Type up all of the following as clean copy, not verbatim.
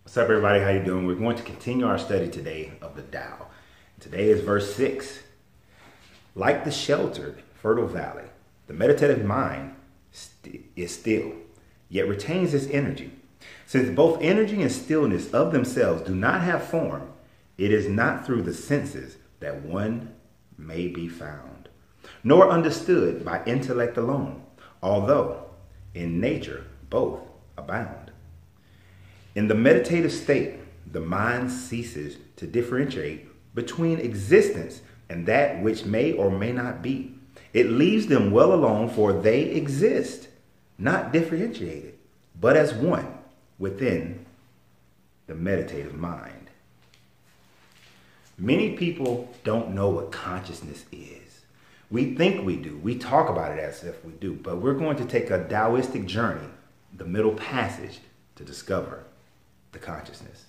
What's up, everybody? How you doing? We're going to continue our study today of the Tao. Today is verse 6. Like the sheltered, fertile valley, the meditative mind is still, yet retains its energy. Since both energy and stillness of themselves do not have form, it is not through the senses that one may be found, nor understood by intellect alone, although in nature both abound. In the meditative state, the mind ceases to differentiate between existence and that which may or may not be. It leaves them well alone, for they exist, not differentiated, but as one within the meditative mind. Many people don't know what consciousness is. We think we do. We talk about it as if we do, but we're going to take a Taoistic journey, the middle passage, to discover the consciousness.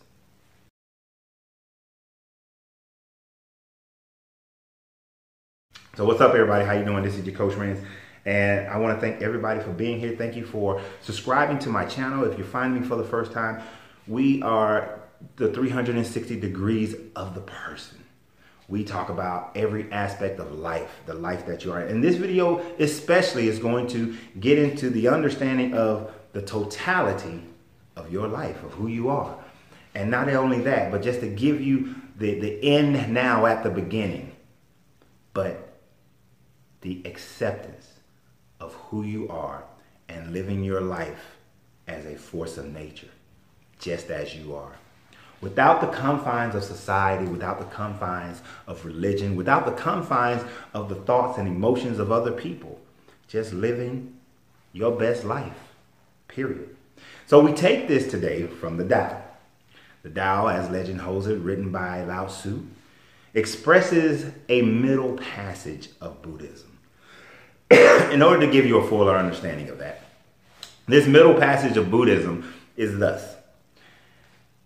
So what's up, everybody? How you doing? This is your Coach Renz, and I want to thank everybody for being here. Thank you for subscribing to my channel. If you're finding me for the first time, we are the 360 degrees of the person. We talk about every aspect of life, the life that you are. And this video especially is going to get into the understanding of the totality of your life, of who you are. And not only that, but just to give you the end now at the beginning, but the acceptance of who you are and living your life as a force of nature, just as you are. Without the confines of society, without the confines of religion, without the confines of the thoughts and emotions of other people, just living your best life, period. So we take this today from the Tao. The Tao, as legend holds it, written by Lao Tzu, expresses a middle passage of Buddhism. In order to give you a fuller understanding of that, this middle passage of Buddhism is thus.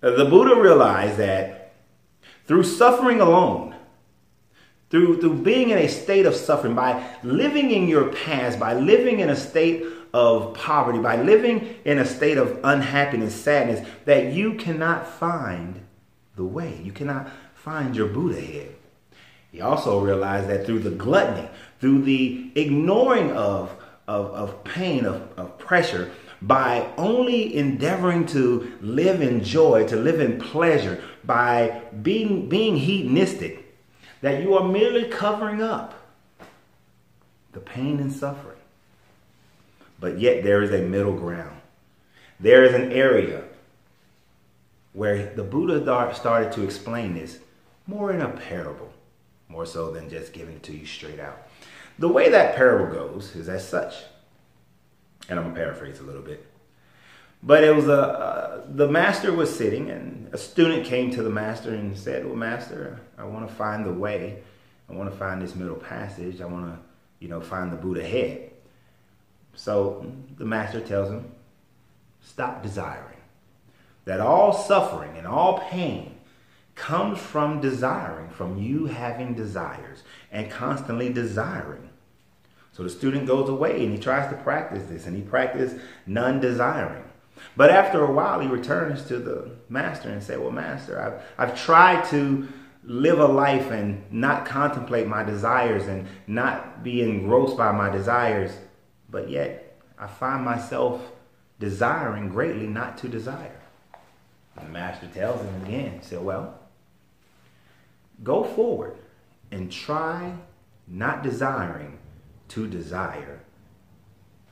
The Buddha realized that through suffering alone, through being in a state of suffering, by living in your past, by living in a state of poverty, by living in a state of unhappiness, sadness, that you cannot find the way. You cannot find your Buddha head. He also realized that through the gluttony, through the ignoring of pain, of pressure, by only endeavoring to live in joy, to live in pleasure, by being hedonistic, that you are merely covering up the pain and suffering. But yet there is a middle ground. There is an area where the Buddha started to explain this more in a parable, more so than just giving it to you straight out. The way that parable goes is as such, and I'm going to paraphrase a little bit. But it was the master was sitting, and a student came to the master and said, well, master, I want to find the way. I want to find this middle passage. I want to, find the Buddha head. So the master tells him, stop desiring. That all suffering and all pain comes from desiring, from you having desires and constantly desiring. So the student goes away and he tries to practice this, and he practices non-desiring. But after a while, he returns to the master and says, well, master, I've tried to live a life and not contemplate my desires and not be engrossed by my desires, but yet I find myself desiring greatly not to desire. And the master tells him again, he said, well, go forward and try not desiring to desire.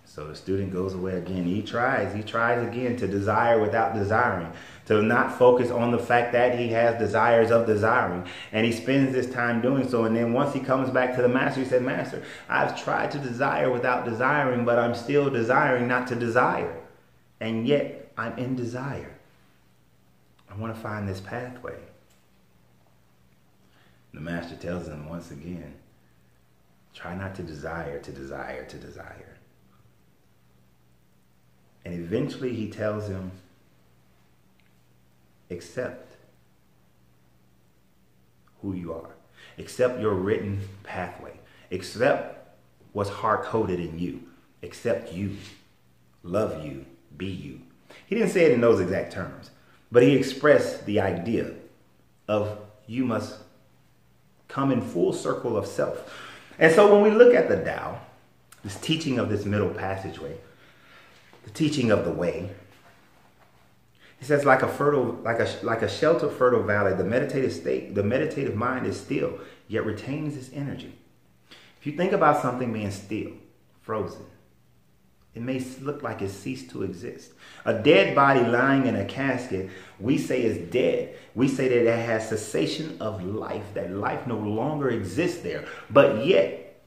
So the student goes away again. He tries again to desire without desiring, to not focus on the fact that he has desires of desiring. And he spends this time doing so. And then once he comes back to the master, he said, master, I've tried to desire without desiring, but I'm still desiring not to desire. And yet I'm in desire. I want to find this pathway. The master tells him once again, try not to desire to desire to desire. And eventually he tells him, accept who you are. Accept your written pathway. Accept what's hard-coded in you. Accept you. Love you. Be you. He didn't say it in those exact terms, But he expressed the idea of you must come in full circle of self. And so when we look at the Tao, this teaching of this middle passageway, the teaching of the way, he says, like a sheltered fertile valley, the meditative state, the meditative mind is still, yet retains its energy. If you think about something being still, frozen, it may look like it ceased to exist. A dead body lying in a casket, we say is dead. We say that it has cessation of life, that life no longer exists there. But yet,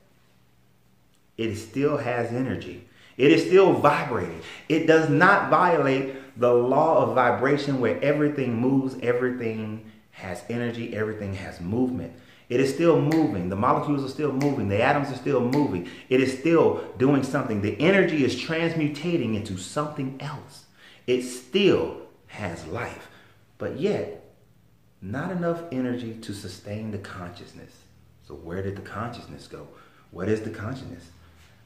it still has energy. It is still vibrating. It does not violate the law of vibration where everything moves, everything has energy, everything has movement. It is still moving. The molecules are still moving. The atoms are still moving. It is still doing something. The energy is transmutating into something else. It still has life, but yet not enough energy to sustain the consciousness. So where did the consciousness go? What is the consciousness?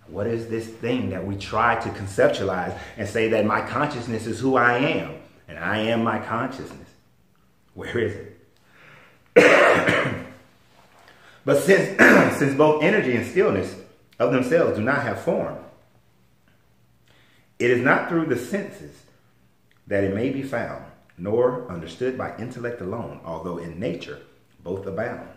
What is this thing that we try to conceptualize and say that my consciousness is who I am and I am my consciousness? Where is it? But since both energy and stillness of themselves do not have form, it is not through the senses that it may be found, nor understood by intellect alone, although in nature both abound.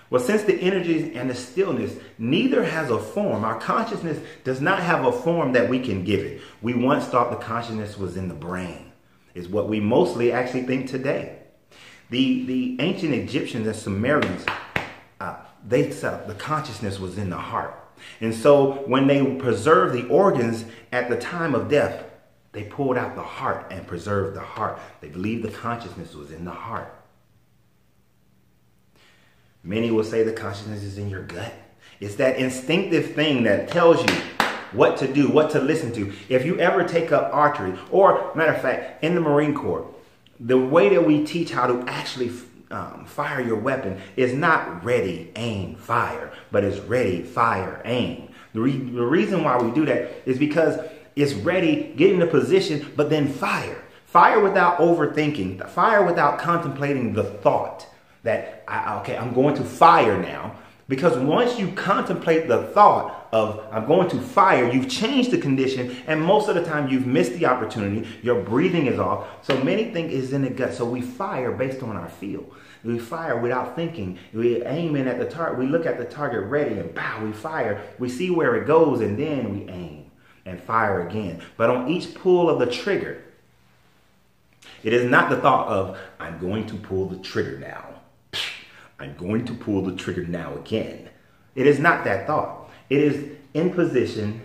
Well, since the energies and the stillness neither has a form, our consciousness does not have a form that we can give it. We once thought the consciousness was in the brain, is what we mostly actually think today. The ancient Egyptians and Sumerians, they said the consciousness was in the heart. And so when they preserved the organs at the time of death, they pulled out the heart and preserved the heart. They believed the consciousness was in the heart. Many will say the consciousness is in your gut. It's that instinctive thing that tells you what to do, what to listen to. If you ever take up archery, or matter of fact, in the Marine Corps, the way that we teach how to actually fire your weapon is not ready, aim, fire, but it's ready, fire, aim. The reason why we do that is because it's ready, get in a position, but then fire. Fire without overthinking, fire without contemplating the thought that, I'm going to fire now. Because once you contemplate the thought of, I'm going to fire, you've changed the condition, and most of the time you've missed the opportunity, your breathing is off, so many think is in the gut. So we fire based on our feel. We fire without thinking. We aim in at the target, we look at the target ready, and pow, we fire. We see where it goes, and then we aim and fire again. But on each pull of the trigger, it is not the thought of, I'm going to pull the trigger now. I'm going to pull the trigger now again. It is not that thought. It is in position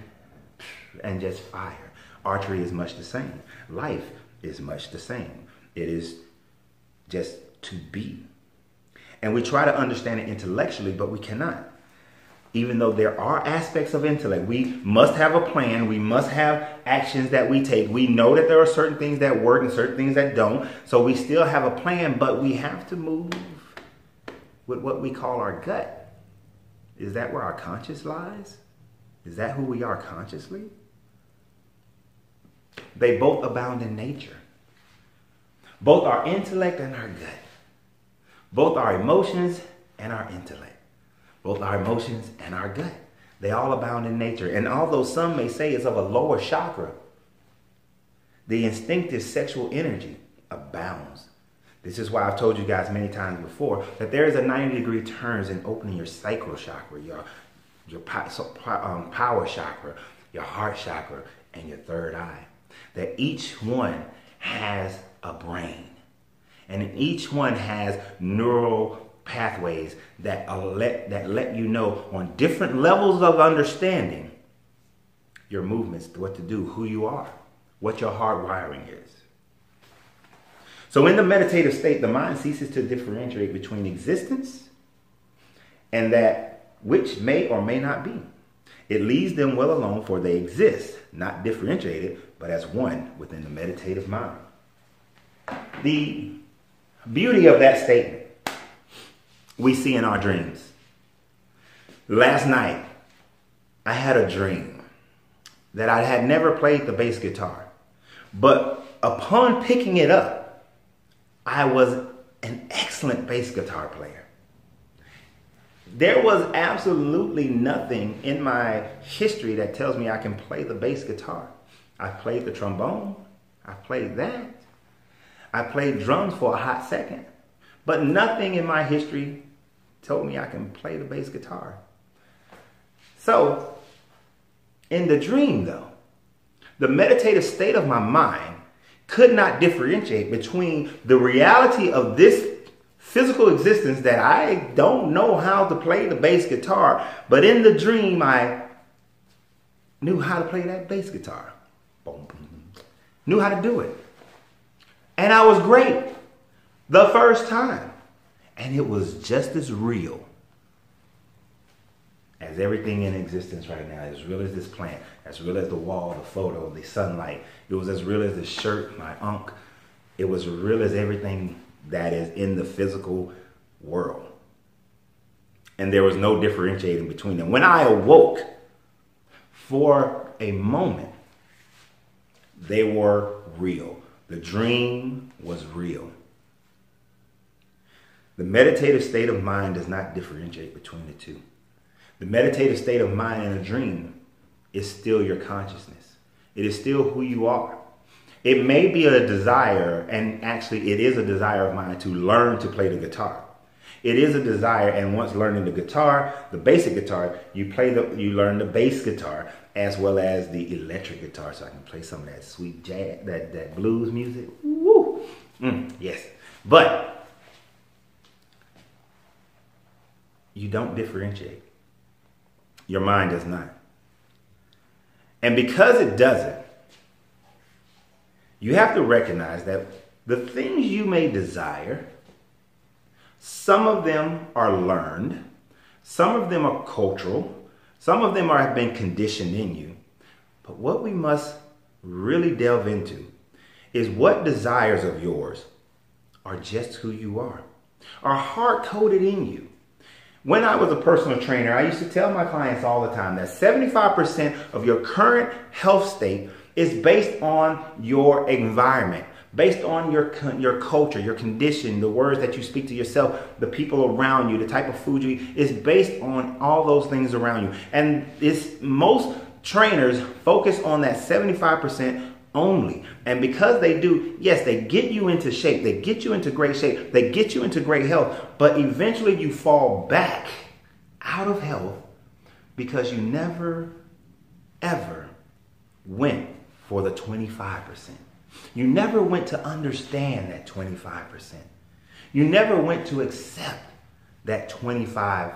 and just fire. Archery is much the same. Life is much the same. It is just to be. And we try to understand it intellectually, but we cannot. Even though there are aspects of intellect, we must have a plan. We must have actions that we take. We know that there are certain things that work and certain things that don't. So we still have a plan, but we have to move with what we call our gut. Is that where our conscience lies? Is that who we are consciously? They both abound in nature. Both our intellect and our gut. Both our emotions and our intellect. Both our emotions and our gut. They all abound in nature. And although some may say it's of a lower chakra, the instinctive sexual energy abounds. This is why I've told you guys many times before that there is a 90-degree turns in opening your sacral chakra, your power chakra, your heart chakra, and your third eye. That each one has a brain. And each one has neural pathways that let you know on different levels of understanding your movements, what to do, who you are, what your heart wiring is. So in the meditative state, the mind ceases to differentiate between existence and that which may or may not be. It leaves them well alone, for they exist, not differentiated, but as one within the meditative mind. The beauty of that statement we see in our dreams. Last night, I had a dream that I had never played the bass guitar, but upon picking it up, I was an excellent bass guitar player. There was absolutely nothing in my history that tells me I can play the bass guitar. I played the trombone. I played that. I played drums for a hot second. But nothing in my history told me I can play the bass guitar. So, in the dream though, the meditative state of my mind could not differentiate between the reality of this physical existence that I don't know how to play the bass guitar, but in the dream I knew how to play that bass guitar. Boom, boom, boom. Knew how to do it. And I was great the first time. And it was just as real as everything in existence right now, as real as this plant, as real as the wall, the photo, the sunlight. It was as real as the shirt, my unk. It was real as everything that is in the physical world. And there was no differentiating between them. When I awoke, for a moment, they were real. The dream was real. The meditative state of mind does not differentiate between the two. The meditative state of mind in a dream is still your consciousness. It is still who you are. It may be a desire, and actually it is a desire of mine to learn to play the guitar. It is a desire, and once learning the guitar, the basic guitar, you learn the bass guitar as well as the electric guitar, so I can play some of that sweet jazz, that blues music. Woo! Yes. But you don't differentiate. Your mind does not. And because it doesn't, you have to recognize that the things you may desire, some of them are learned, some of them are cultural, some of them have been conditioned in you. But what we must really delve into is what desires of yours are just who you are hard-coded in you. When I was a personal trainer, I used to tell my clients all the time that 75% of your current health state is based on your environment, based on your culture, your condition, the words that you speak to yourself, the people around you, the type of food you eat, is based on all those things around you. And most trainers focus on that 75% only. And because they do, yes, they get you into shape, they get you into great shape, they get you into great health, but eventually you fall back out of health because you never, ever went for the 25%. You never went to understand that 25%. You never went to accept that 25%.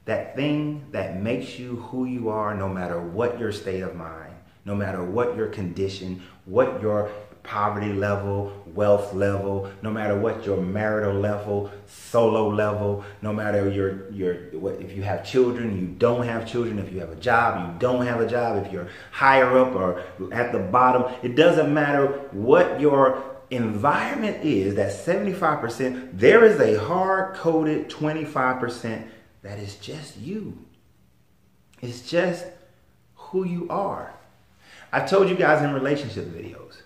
That thing that makes you who you are, no matter what your state of mind, no matter what your condition, what your poverty level, wealth level, no matter what your marital level, solo level, no matter if you have children, you don't have children, if you have a job, you don't have a job, if you're higher up or at the bottom, it doesn't matter what your environment is, that 75%, there is a hard-coded 25% that is just you. It's just who you are. I've told you guys in relationship videos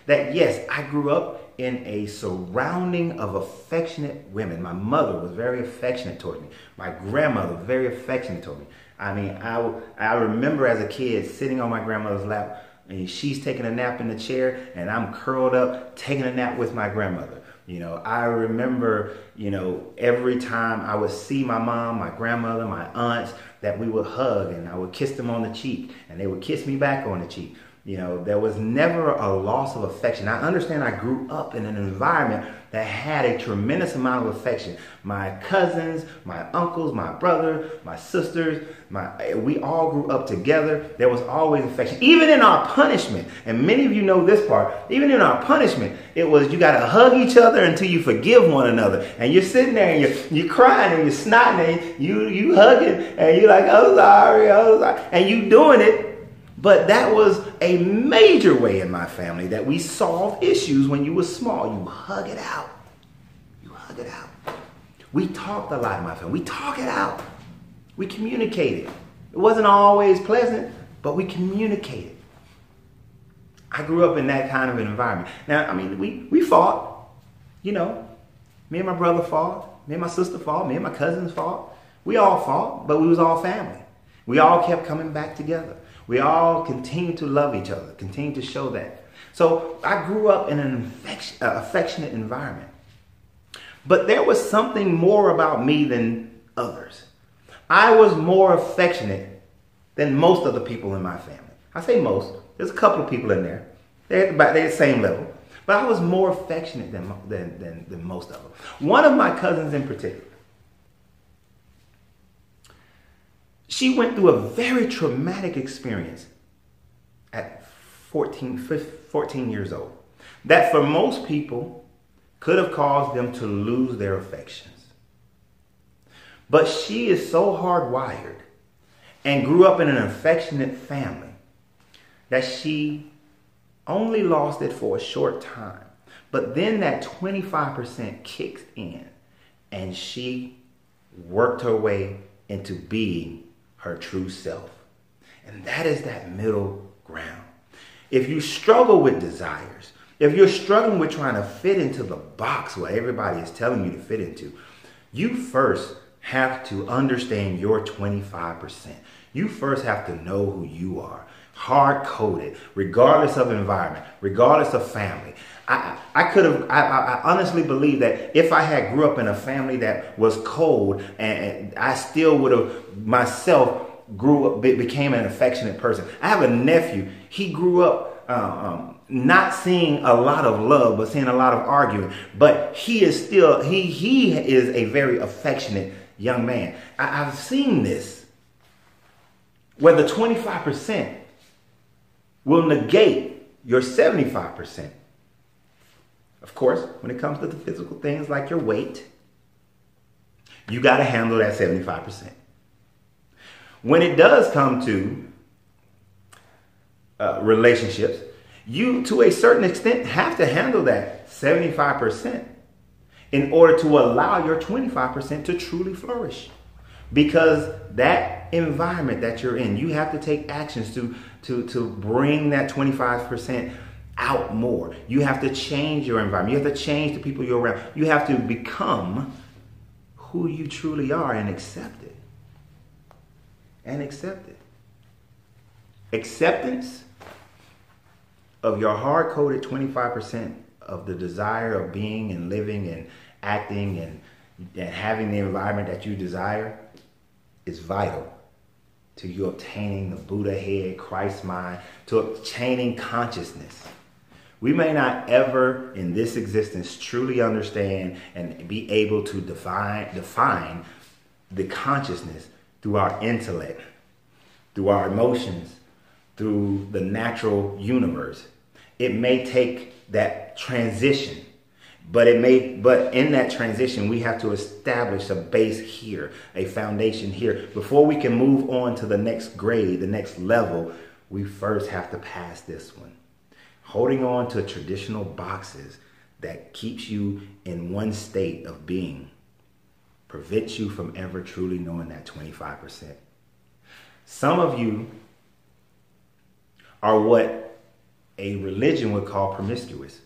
that yes, I grew up in a surrounding of affectionate women. My mother was very affectionate toward me. My grandmother was very affectionate toward me. I mean, I remember as a kid sitting on my grandmother's lap and she's taking a nap in the chair and I'm curled up taking a nap with my grandmother. You know, I remember, every time I would see my mom, my grandmother, my aunts, that we would hug and I would kiss them on the cheek and they would kiss me back on the cheek. There was never a loss of affection. I understand I grew up in an environment that had a tremendous amount of affection. My cousins, my uncles, my brother, my sisters, we all grew up together. There was always affection. Even in our punishment, and many of you know this part, even in our punishment, it was you got to hug each other until you forgive one another. And you're sitting there and you're crying and you're snotting and you hugging and you're like, oh sorry, and you doing it. But that was a major way in my family that we solved issues when you were small. You hug it out. You hug it out. We talked a lot in my family. We talk it out. We communicated. It wasn't always pleasant, but we communicated. I grew up in that kind of environment. Now, I mean, we fought, you know, me and my brother fought, me and my sister fought, me and my cousins fought. We all fought, but we was all family. We all kept coming back together. We all continued to love each other, continued to show that. So I grew up in an affectionate environment. But there was something more about me than others. I was more affectionate than most of the people in my family. I say most. There's a couple of people in there. They're at the same level. But I was more affectionate than most of them. One of my cousins in particular, she went through a very traumatic experience at 14 years old. That for most people could have caused them to lose their affections. But she is so hardwired and grew up in an affectionate family that she only lost it for a short time. But then that 25% kicks in and she worked her way into being her true self. And that is that middle ground. If you struggle with desires, if you're struggling with trying to fit into the box where everybody is telling you to fit into, you first have to understand your 25%. You first have to know who you are. Hard-coded, regardless of environment, regardless of family. I honestly believe that if I had grew up in a family that was cold, and I still would have myself grew up, became an affectionate person. I have a nephew. He grew up not seeing a lot of love, but seeing a lot of arguing. But he is still, he is a very affectionate young man. I've seen this, where the 25% will negate your 75%. Of course, when it comes to the physical things like your weight, you got to handle that 75%. When it does come to relationships, you, to a certain extent, have to handle that 75% in order to allow your 25% to truly flourish. Because that environment that you're in, you have to take actions to bring that 25% out more. You have to change your environment. You have to change the people you're around. You have to become who you truly are and accept it. And accept it. Acceptance of your hard-coded 25% of the desire of being and living and acting and having the environment that you desire is vital to you obtaining the Buddha head, Christ mind, to obtaining consciousness. We may not ever in this existence truly understand and be able to define the consciousness through our intellect, through our emotions, through the natural universe. It may take that transition, but in that transition, we have to establish a base here, a foundation here. Before we can move on to the next grade, the next level, we first have to pass this one. Holding on to traditional boxes that keeps you in one state of being prevents you from ever truly knowing that 25%. Some of you are what a religion would call promiscuous,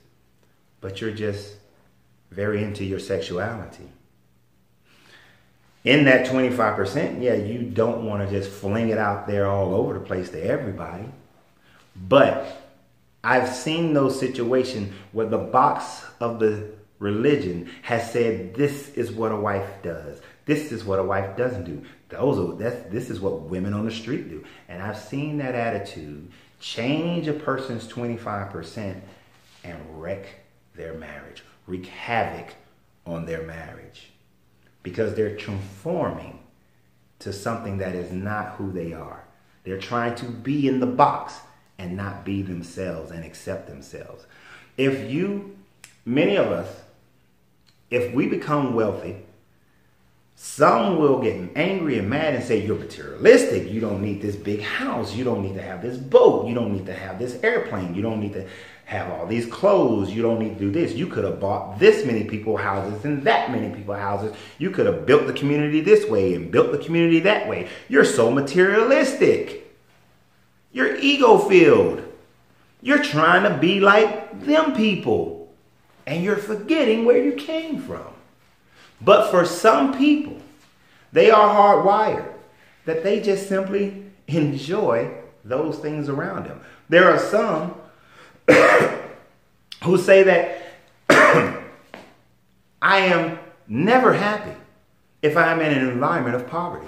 but you're just very into your sexuality. In that 25%, yeah, you don't want to just fling it out there all over the place to everybody. But I've seen those situations where the box of the religion has said, this is what a wife does. This is what a wife doesn't do. This is what women on the street do. And I've seen that attitude change a person's 25% and wreck their marriage, wreak havoc on their marriage, because they're conforming to something that is not who they are. They're trying to be in the box and not be themselves and accept themselves. Many of us, if we become wealthy, some will get angry and mad and say, you're materialistic. You don't need this big house. You don't need to have this boat. You don't need to have this airplane. You don't need to have all these clothes. You don't need to do this. You could have bought this many people houses and that many people houses. You could have built the community this way and built the community that way. You're so materialistic. You're ego-filled. You're trying to be like them people, and you're forgetting where you came from. But for some people, they are hardwired that they just simply enjoy those things around them. There are some who say that I am never happy if I'm in an environment of poverty.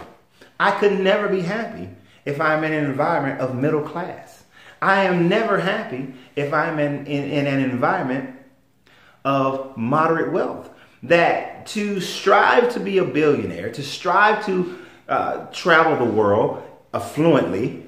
I could never be happy if I'm in an environment of middle class. I am never happy if I'm in an environment of moderate wealth. That to strive to be a billionaire, to strive to travel the world affluently,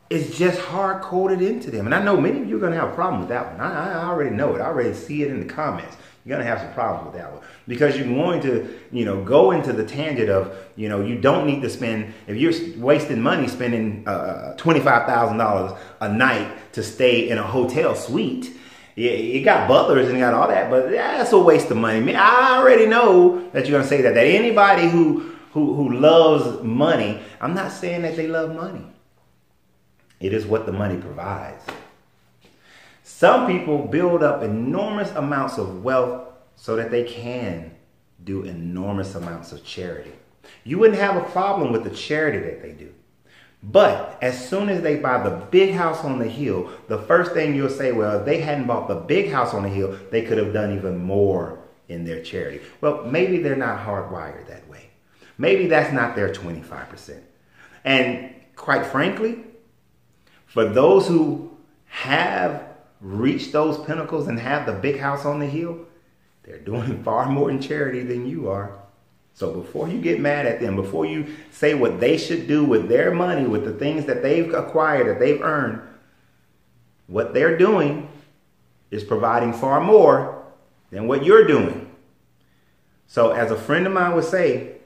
is just hard-coded into them. And I know many of you are going to have a problem with that one. I already know it. I already see it in the comments. You're going to have some problems with that one. Because you're going to, go into the tangent of, you don't need to spend, if you're wasting money spending $25,000 a night to stay in a hotel suite, you got butlers and you got all that, but that's a waste of money. I already know that you're going to say that. That anybody who loves money, I'm not saying that they love money. It is what the money provides. Some people build up enormous amounts of wealth so that they can do enormous amounts of charity. You wouldn't have a problem with the charity that they do. But as soon as they buy the big house on the hill, the first thing you'll say, well, if they hadn't bought the big house on the hill, they could have done even more in their charity. Well, maybe they're not hardwired that way. Maybe that's not their 25%. And quite frankly, for those who have reached those pinnacles and have the big house on the hill, they're doing far more in charity than you are. So before you get mad at them, before you say what they should do with their money, with the things that they've acquired, that they've earned, what they're doing is providing far more than what you're doing. So as a friend of mine would say,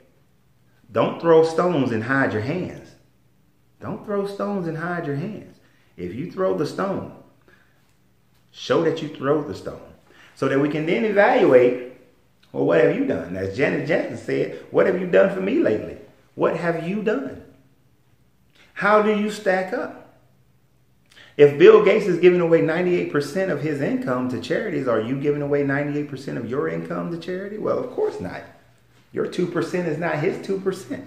don't throw stones and hide your hands. Don't throw stones and hide your hands. If you throw the stone, show that you throw the stone so that we can then evaluate, well, what have you done? As Janet Jackson said, what have you done for me lately? What have you done? How do you stack up? If Bill Gates is giving away 98% of his income to charities, are you giving away 98% of your income to charity? Well, of course not. Your 2% is not his 2%.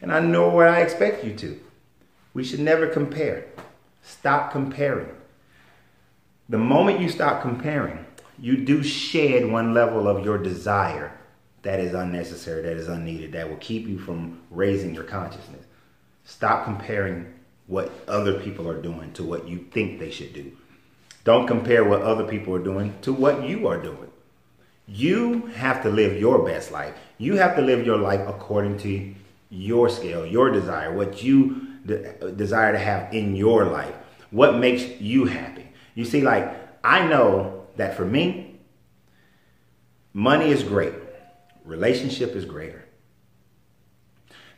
And I know what I expect you to. We should never compare. Stop comparing. The moment you stop comparing, you do shed one level of your desire that is unnecessary, that is unneeded, that will keep you from raising your consciousness. Stop comparing what other people are doing to what you think they should do. Don't compare what other people are doing to what you are doing. You have to live your best life. You have to live your life according to your scale, your desire, what you desire to have in your life. What makes you happy? You see, like, I know that for me, money is great. Relationship is greater.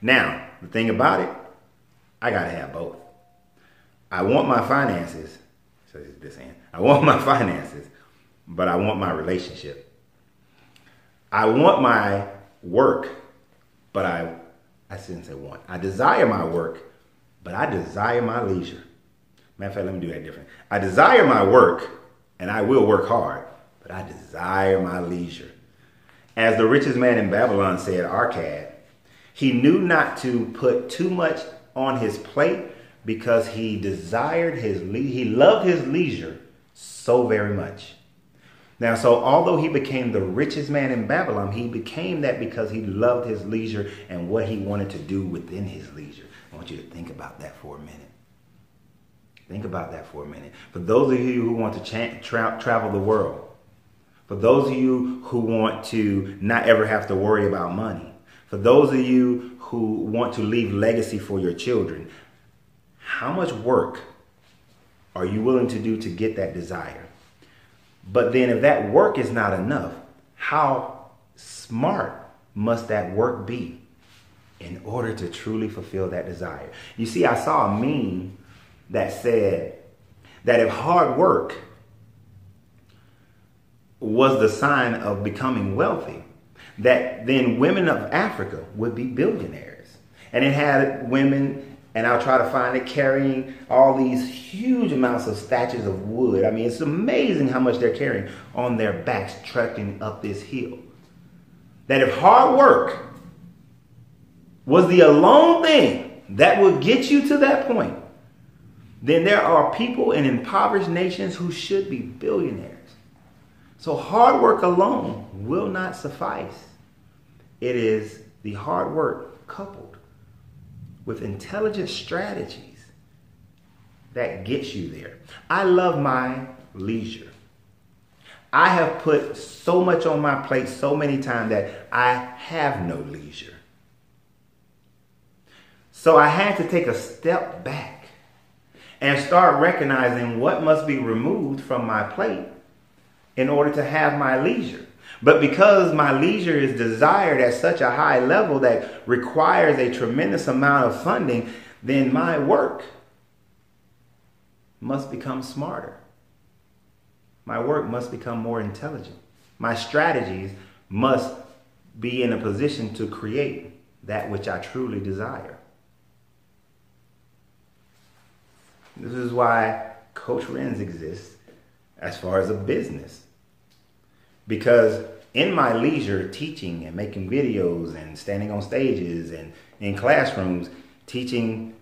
Now, the thing about it, I got to have both. I want my finances. So this end. I want my finances, but I want my relationship. I want my work, but I shouldn't say want. I desire my work, but I desire my leisure. Matter of fact, let me do that different. I desire my work, and I will work hard, but I desire my leisure. As the richest man in Babylon said, Arcad, he knew not to put too much on his plate because he desired he loved his leisure so very much. Now, so although he became the richest man in Babylon, he became that because he loved his leisure and what he wanted to do within his leisure. I want you to think about that for a minute. Think about that for a minute. For those of you who want to travel the world, for those of you who want to not ever have to worry about money, for those of you who want to leave legacy for your children, how much work are you willing to do to get that desire? But then if that work is not enough, how smart must that work be in order to truly fulfill that desire? You see, I saw a meme that said that if hard work was the sign of becoming wealthy, that then women of Africa would be billionaires. And it had women and I'll try to find it carrying all these huge amounts of statues of wood. I mean, it's amazing how much they're carrying on their backs, trekking up this hill. That if hard work was the alone thing that would get you to that point, then there are people in impoverished nations who should be billionaires. So hard work alone will not suffice. It is the hard work coupled with intelligent strategies that gets you there. I love my leisure. I have put so much on my plate so many times that I have no leisure. So I had to take a step back and start recognizing what must be removed from my plate in order to have my leisure. But because my leisure is desired at such a high level that requires a tremendous amount of funding, then my work must become smarter. My work must become more intelligent. My strategies must be in a position to create that which I truly desire. This is why Coach Renz exists as far as a business. Because in my leisure, teaching and making videos and standing on stages and in classrooms, teaching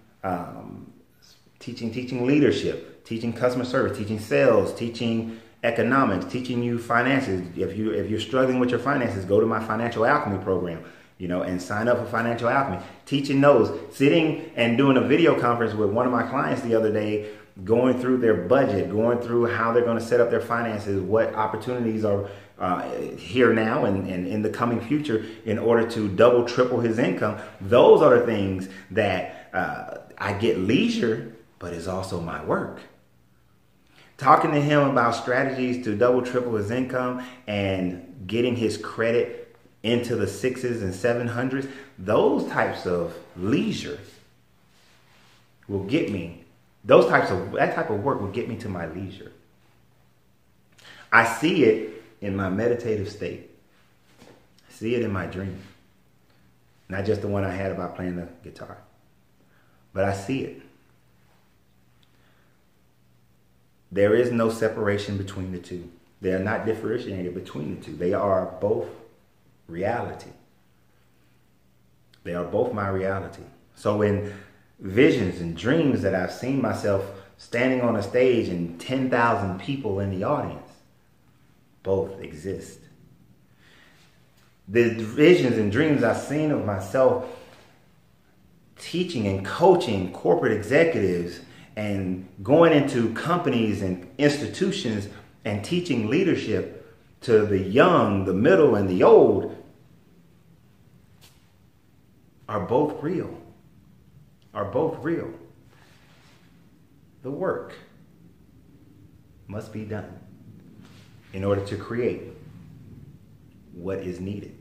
leadership, teaching customer service, teaching sales, teaching economics, teaching you finances. If you're struggling with your finances, go to my financial alchemy program, and sign up for financial alchemy. Teaching those, sitting and doing a video conference with one of my clients the other day, going through their budget, going through how they're going to set up their finances, what opportunities are here now and in the coming future in order to double, triple his income. Those are the things that I get leisure, but it's also my work. Talking to him about strategies to double, triple his income and getting his credit into the 600s and 700s, those types of leisure will get me, that type of work will get me to my leisure. I see it in my meditative state. I see it in my dream. Not just the one I had about playing the guitar, but I see it. There is no separation between the two. They are not differentiated between the two. They are both reality. They are both my reality. So in visions and dreams that I've seen myself standing on a stage and 10,000 people in the audience, both exist. The visions and dreams I've seen of myself teaching and coaching corporate executives and going into companies and institutions and teaching leadership to the young, the middle, and the old are both real. Are both real. The work must be done in order to create what is needed,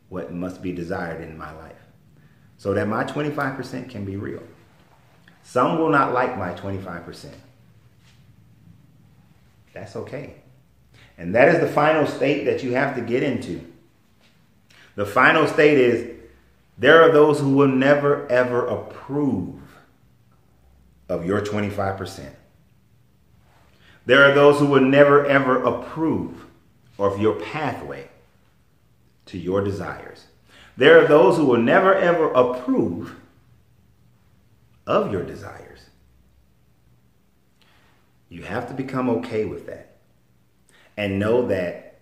what must be desired in my life, so that my 25% can be real. Some will not like my 25%. That's okay. And that is the final state that you have to get into. The final state is there are those who will never, ever approve of your 25%. There are those who will never, ever approve of your pathway to your desires. There are those who will never, ever approve of your desires. You have to become okay with that. And know that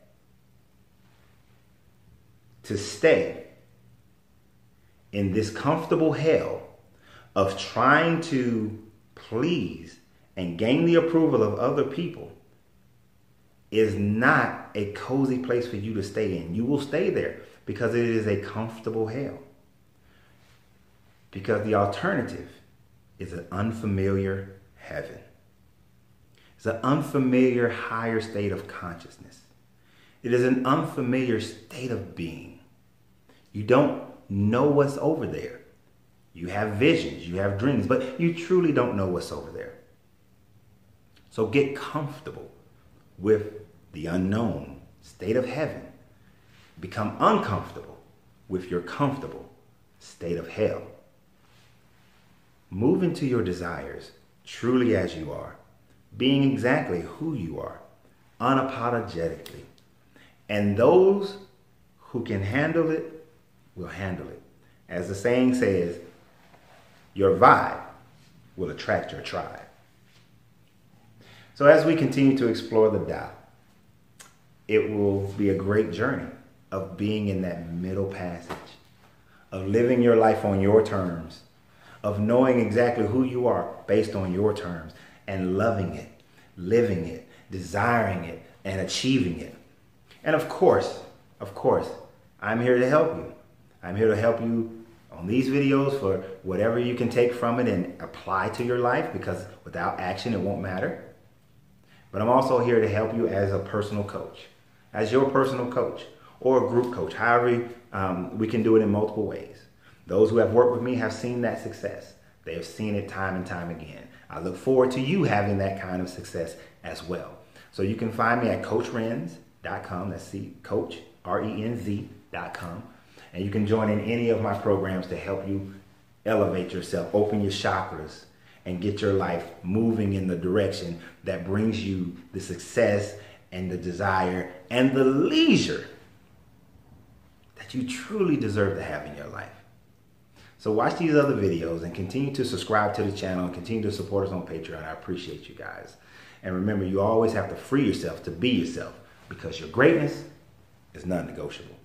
to stay in this comfortable hell of trying to please and gain the approval of other people is not a cozy place for you to stay in. You will stay there because it is a comfortable hell. Because the alternative is an unfamiliar heaven. It's an unfamiliar higher state of consciousness. It is an unfamiliar state of being. You don't know what's over there. You have visions, you have dreams, but you truly don't know what's over there. So get comfortable with the unknown state of heaven. Become uncomfortable with your comfortable state of hell. Move into your desires truly as you are, being exactly who you are, unapologetically. And those who can handle it will handle it. As the saying says, your vibe will attract your tribe. So as we continue to explore the Tao, it will be a great journey of being in that middle passage, of living your life on your terms, of knowing exactly who you are based on your terms, and loving it, living it, desiring it, and achieving it. And of course, I'm here to help you. I'm here to help you on these videos for whatever you can take from it and apply to your life, because without action, it won't matter. But I'm also here to help you as a personal coach, as your personal coach or a group coach. However, we can do it in multiple ways. Those who have worked with me have seen that success. They have seen it time and time again. I look forward to you having that kind of success as well. So you can find me at coachrenz.com. That's Coach, RENZ.com. And you can join in any of my programs to help you elevate yourself, open your chakras, and get your life moving in the direction that brings you the success and the desire and the leisure that you truly deserve to have in your life. So watch these other videos and continue to subscribe to the channel and continue to support us on Patreon. I appreciate you guys. And remember, you always have to free yourself to be yourself, because your greatness is non-negotiable.